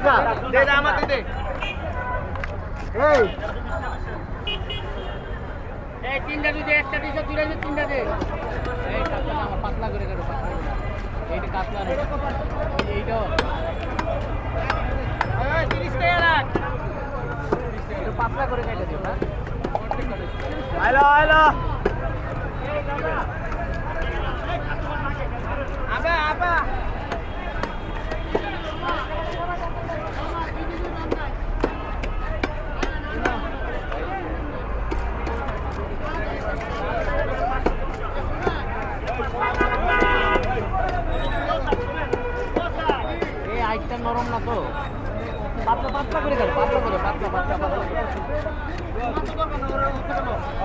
টাকা দে দে আমাকে দে এই এই তিনটা দুই দে একটা দিছ দুইটা দিছ তিনটা দে এই কাতলা আমার পাতলা করে কাটো পাতলা করে এইটা কাতলা রে এইটা এই 30 টাকা রাখ এটা পাতলা করে কেটে দিও না আইলো আইলো আবা আবা এই আইটটা নরম না তো পাতলা পাতলা করে কাটো পাতলা করে পাতলা পাতলা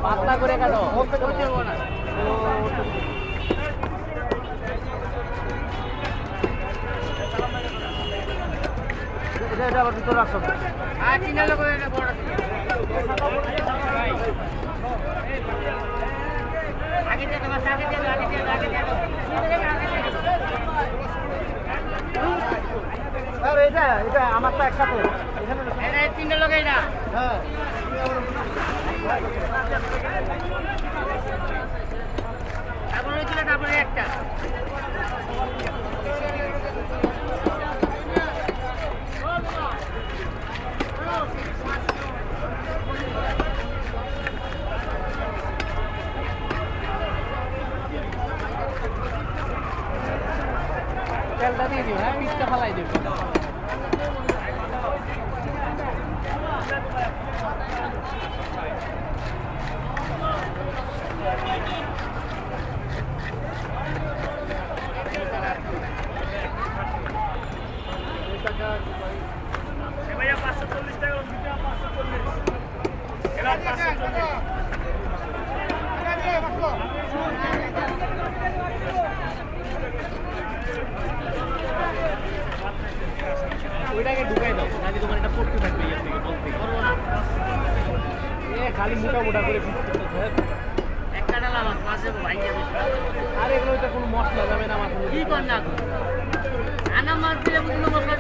পাতলা করে কাটো করতে হবে না এটা আবার ভিতরে রাখছো আর চিনা লোক এটা বড় আগে দিয়ে দাও আগে দিয়ে দাও আগে দিয়ে দাও আগে দিয়ে দাও আরে এটা আমারটা একসাথে এখানে এটা তিনটা লোক এটা হ্যাঁ তারপরে ওই দুটো তারপরে একটা তেলটা দিয়ে দিও হ্যাঁ মিষ্টি ফালাই দিও ভাইয়া 540 টাকা মিটা 540 এবার 540 ওইটাকে ঢুকাই দাও নাকি তোমার এটা পড়তে থাকবে ইয়ে থেকে বলতে পারবো না খালি মোটা মোটা করে পিস করতেছে একটা ডালা মাছ মাছ যাবো ভাই যাবে আর এগুলো কোনো মশলা যাবে না মাছ কি কর না আনা মাছ দিলে কোনো মশলা